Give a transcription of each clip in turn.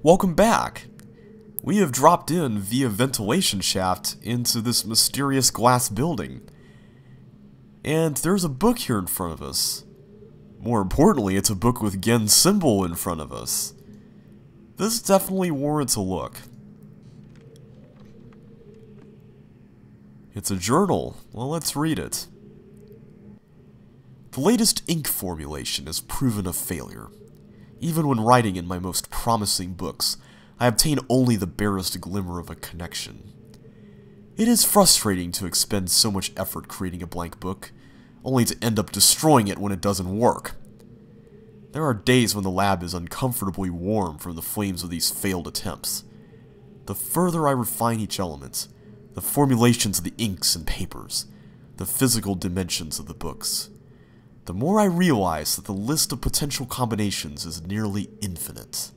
Welcome back! We have dropped in via ventilation shaft into this mysterious glass building. And there's a book here in front of us. More importantly, it's a book with Gehn's symbol in front of us. This definitely warrants a look. It's a journal. Well, let's read it. The latest ink formulation has proven a failure. Even when writing in my most promising books, I obtain only the barest glimmer of a connection. It is frustrating to expend so much effort creating a blank book, only to end up destroying it when it doesn't work. There are days when the lab is uncomfortably warm from the flames of these failed attempts. The further I refine each element, the formulations of the inks and papers, the physical dimensions of the books, the more I realize that the list of potential combinations is nearly infinite.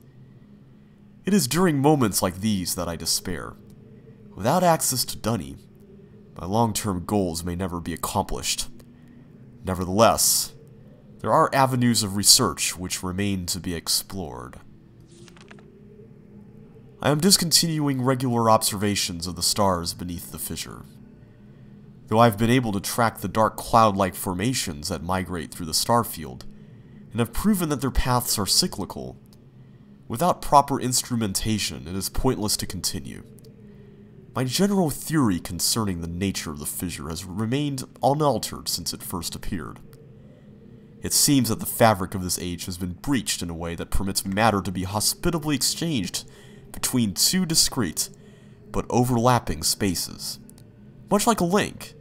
It is during moments like these that I despair. Without access to Dunny, my long-term goals may never be accomplished. Nevertheless, there are avenues of research which remain to be explored. I am discontinuing regular observations of the stars beneath the fissure. Though I've been able to track the dark cloud-like formations that migrate through the star field, and have proven that their paths are cyclical, without proper instrumentation it is pointless to continue. My general theory concerning the nature of the fissure has remained unaltered since it first appeared. It seems that the fabric of this age has been breached in a way that permits matter to be hospitably exchanged between two discrete, but overlapping spaces. Much like a link,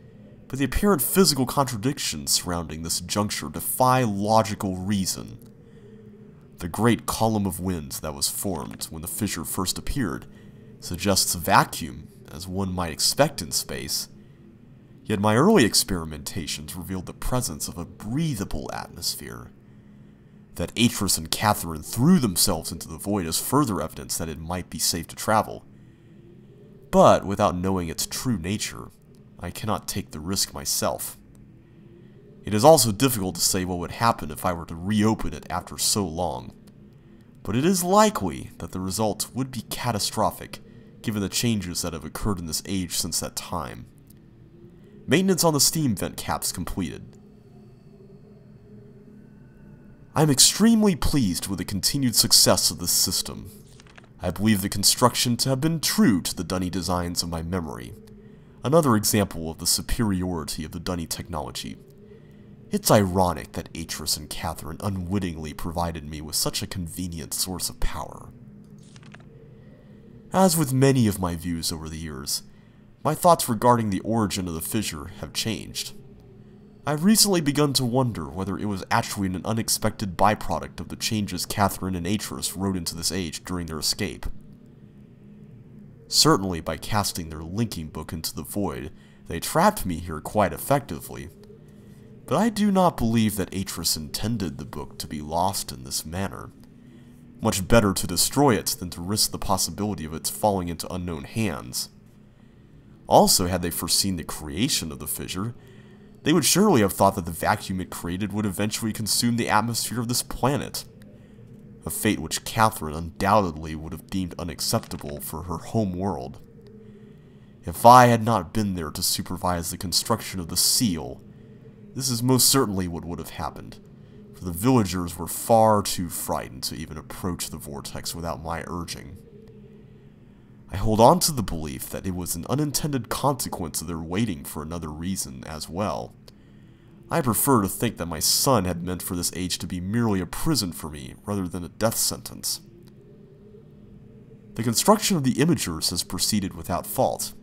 but the apparent physical contradictions surrounding this juncture defy logical reason. The great column of wind that was formed when the fissure first appeared suggests vacuum, as one might expect in space, yet my early experimentations revealed the presence of a breathable atmosphere. That Atris and Catherine threw themselves into the void is further evidence that it might be safe to travel. But without knowing its true nature, I cannot take the risk myself. It is also difficult to say what would happen if I were to reopen it after so long, but it is likely that the result would be catastrophic given the changes that have occurred in this age since that time. Maintenance on the steam vent caps completed. I am extremely pleased with the continued success of this system. I believe the construction to have been true to the Dunny designs of my memory. Another example of the superiority of the Dunny technology. It's ironic that Atris and Catherine unwittingly provided me with such a convenient source of power. As with many of my views over the years, my thoughts regarding the origin of the fissure have changed. I've recently begun to wonder whether it was actually an unexpected byproduct of the changes Catherine and Atris wrote into this age during their escape. Certainly by casting their linking book into the void, they trapped me here quite effectively. But I do not believe that Atris intended the book to be lost in this manner. Much better to destroy it than to risk the possibility of its falling into unknown hands. Also, had they foreseen the creation of the fissure, they would surely have thought that the vacuum it created would eventually consume the atmosphere of this planet. A fate which Catherine undoubtedly would have deemed unacceptable for her home world. If I had not been there to supervise the construction of the seal, this is most certainly what would have happened, for the villagers were far too frightened to even approach the vortex without my urging. I hold on to the belief that it was an unintended consequence of their waiting for another reason as well. I prefer to think that my son had meant for this age to be merely a prison for me, rather than a death sentence. The construction of the imagers has proceeded without fault.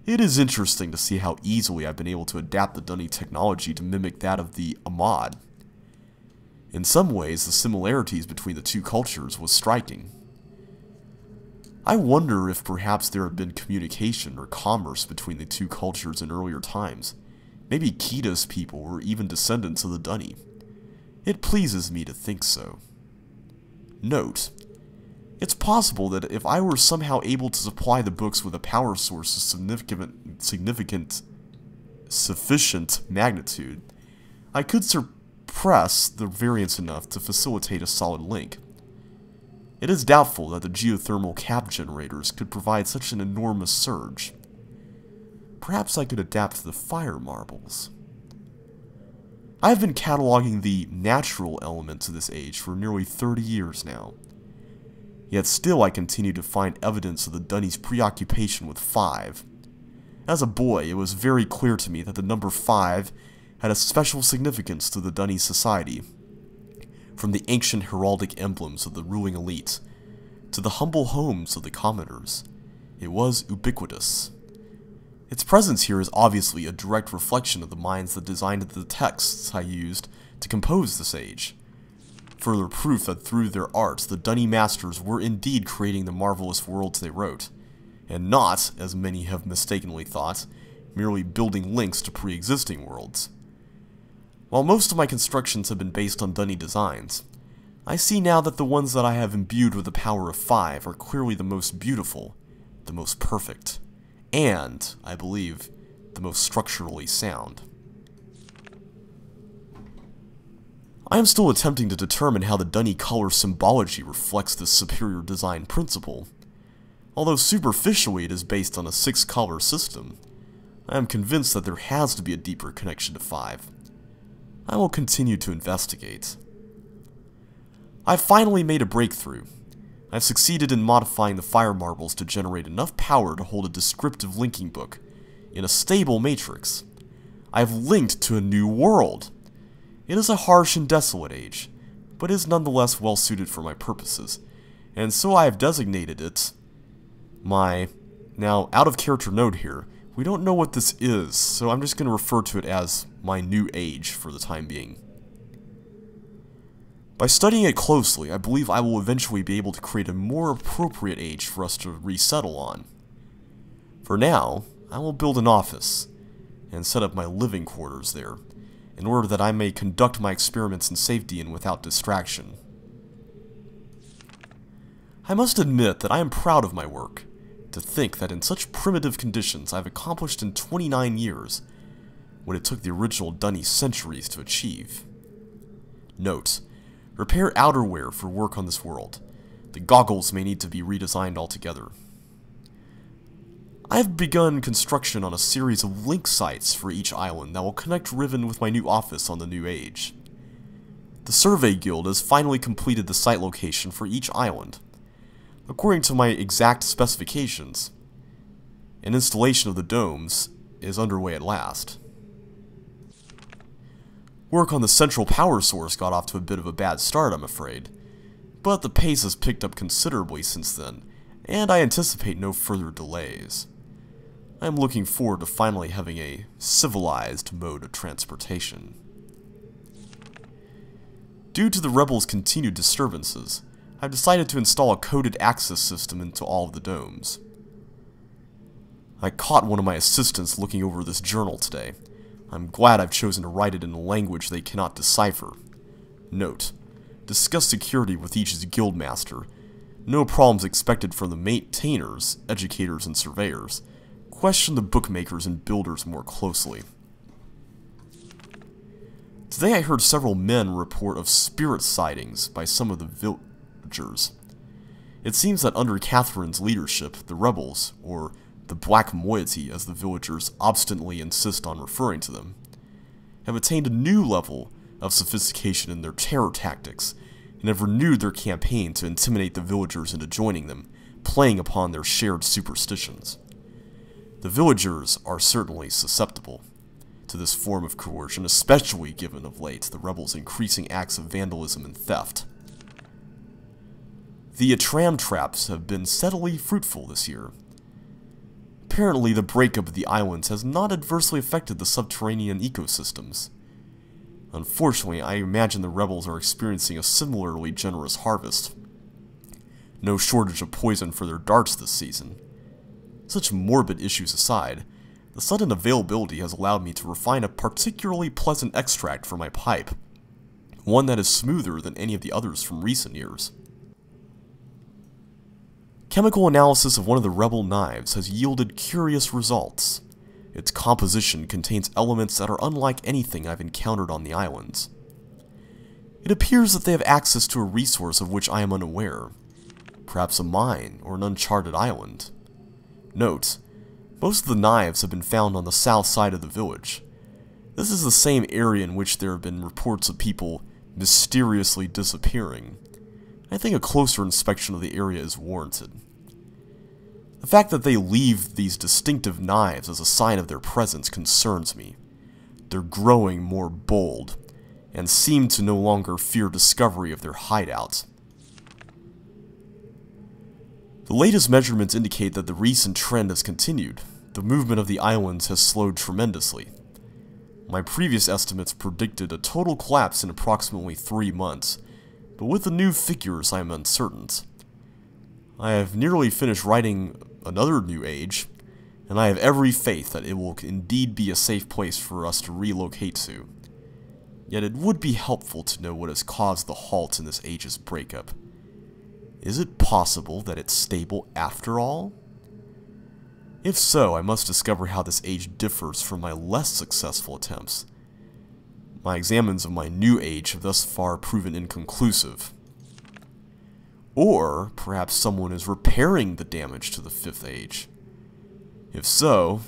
It is interesting to see how easily I've been able to adapt the Dunny technology to mimic that of the Ahmad. In some ways, the similarities between the two cultures was striking. I wonder if perhaps there had been communication or commerce between the two cultures in earlier times. Maybe Kita's people were even descendants of the Dunny. It pleases me to think so. Note: it's possible that if I were somehow able to supply the books with a power source of sufficient magnitude, I could suppress the variance enough to facilitate a solid link. It is doubtful that the geothermal cap generators could provide such an enormous surge. Perhaps I could adapt the fire marbles. I have been cataloging the natural elements of this age for nearly 30 years now. Yet still I continue to find evidence of the Dunny's preoccupation with 5. As a boy, it was very clear to me that the number 5 had a special significance to the Dunny society. From the ancient heraldic emblems of the ruling elite, to the humble homes of the commoners, it was ubiquitous. Its presence here is obviously a direct reflection of the minds that designed the texts I used to compose this age. Further proof that through their art, the Dunny masters were indeed creating the marvelous worlds they wrote, and not, as many have mistakenly thought, merely building links to pre-existing worlds. While most of my constructions have been based on Dunny designs, I see now that the ones that I have imbued with the power of 5 are clearly the most beautiful, the most perfect, and, I believe, the most structurally sound. I am still attempting to determine how the Dunny color symbology reflects this superior design principle. Although superficially it is based on a 6-color system, I am convinced that there has to be a deeper connection to 5. I will continue to investigate. I've finally made a breakthrough. I've succeeded in modifying the fire marbles to generate enough power to hold a descriptive linking book in a stable matrix. I've linked to a new world. It is a harsh and desolate age, but is nonetheless well suited for my purposes, and so I have designated it my, now out of character note here, we don't know what this is, so I'm just going to refer to it as my new age for the time being. By studying it closely, I believe I will eventually be able to create a more appropriate age for us to resettle on. For now, I will build an office, and set up my living quarters there, in order that I may conduct my experiments in safety and without distraction. I must admit that I am proud of my work. To think that in such primitive conditions I have accomplished in 29 years what it took the original Dunny centuries to achieve. Note: repair outerwear for work on this world. The goggles may need to be redesigned altogether. I have begun construction on a series of link sites for each island that will connect Riven with my new office on the new age. The Survey Guild has finally completed the site location for each island. According to my exact specifications, an installation of the domes is underway at last. Work on the central power source got off to a bit of a bad start, I'm afraid, but the pace has picked up considerably since then, and I anticipate no further delays. I am looking forward to finally having a civilized mode of transportation. Due to the rebels' continued disturbances, I've decided to install a coded access system into all of the domes. I caught one of my assistants looking over this journal today. I'm glad I've chosen to write it in a language they cannot decipher. Note: discuss security with each guildmaster. No problems expected from the maintainers, educators, and surveyors. Question the bookmakers and builders more closely. Today I heard several men report of spirit sightings by some of the villagers. It seems that under Catherine's leadership, the rebels, or the Black Moiety as the villagers obstinately insist on referring to them, have attained a new level of sophistication in their terror tactics, and have renewed their campaign to intimidate the villagers into joining them, playing upon their shared superstitions. The villagers are certainly susceptible to this form of coercion, especially given of late the rebels' increasing acts of vandalism and theft. The tram traps have been steadily fruitful this year. Apparently, the breakup of the islands has not adversely affected the subterranean ecosystems. Unfortunately, I imagine the rebels are experiencing a similarly generous harvest. No shortage of poison for their darts this season. Such morbid issues aside, the sudden availability has allowed me to refine a particularly pleasant extract for my pipe, one that is smoother than any of the others from recent years. Chemical analysis of one of the rebel knives has yielded curious results. Its composition contains elements that are unlike anything I've encountered on the islands. It appears that they have access to a resource of which I am unaware, Perhaps a mine or an uncharted island. Note, most of the knives have been found on the south side of the village. This is the same area in which there have been reports of people mysteriously disappearing. I think a closer inspection of the area is warranted. The fact that they leave these distinctive knives as a sign of their presence concerns me. They're growing more bold, and seem to no longer fear discovery of their hideout. The latest measurements indicate that the recent trend has continued. The movement of the islands has slowed tremendously. My previous estimates predicted a total collapse in approximately 3 months, but with the new figures I am uncertain. I have nearly finished writing another new age, and I have every faith that it will indeed be a safe place for us to relocate to. Yet it would be helpful to know what has caused the halt in this age's breakup. Is it possible that it's stable after all? If so, I must discover how this age differs from my less successful attempts. My examines of my new age have thus far proven inconclusive. Or perhaps someone is repairing the damage to the 5th age. If so,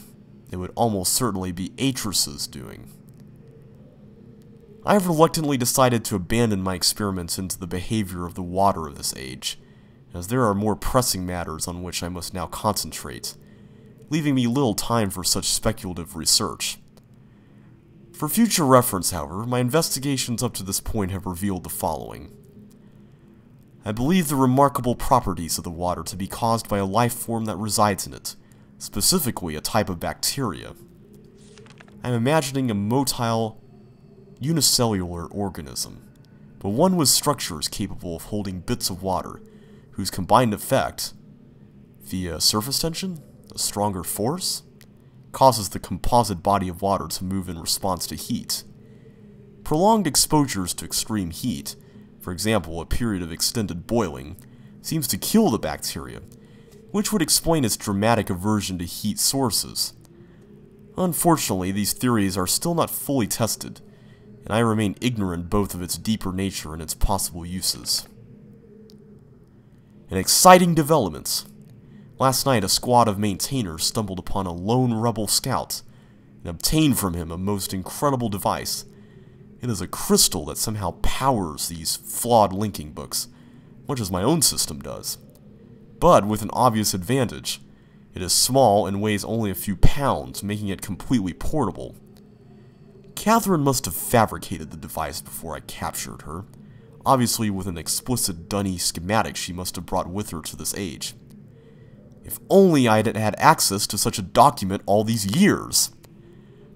it would almost certainly be Atris's doing. I have reluctantly decided to abandon my experiments into the behavior of the water of this age, as there are more pressing matters on which I must now concentrate, leaving me little time for such speculative research. For future reference, however, my investigations up to this point have revealed the following. I believe the remarkable properties of the water to be caused by a life form that resides in it, specifically a type of bacteria. I am imagining a motile, unicellular organism, but one with structures capable of holding bits of water, whose combined effect, via surface tension, a stronger force, causes the composite body of water to move in response to heat. Prolonged exposures to extreme heat, for example a period of extended boiling, seems to kill the bacteria, which would explain its dramatic aversion to heat sources. Unfortunately, these theories are still not fully tested, and I remain ignorant both of its deeper nature and its possible uses. An exciting development. Last night a squad of maintainers stumbled upon a lone rebel scout, and obtained from him a most incredible device. It is a crystal that somehow powers these flawed linking books, much as my own system does. But with an obvious advantage. It is small and weighs only a few pounds, making it completely portable. Catherine must have fabricated the device before I captured her, obviously with an explicit dunny schematic she must have brought with her to this age. If only I had had access to such a document all these years!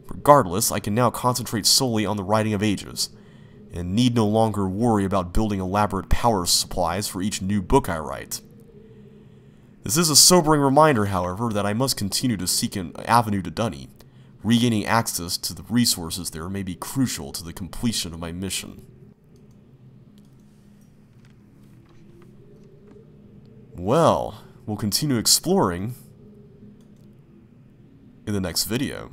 Regardless, I can now concentrate solely on the writing of ages, and need no longer worry about building elaborate power supplies for each new book I write. This is a sobering reminder, however, that I must continue to seek an avenue to Dunny. Regaining access to the resources there may be crucial to the completion of my mission. Well, we'll continue exploring in the next video.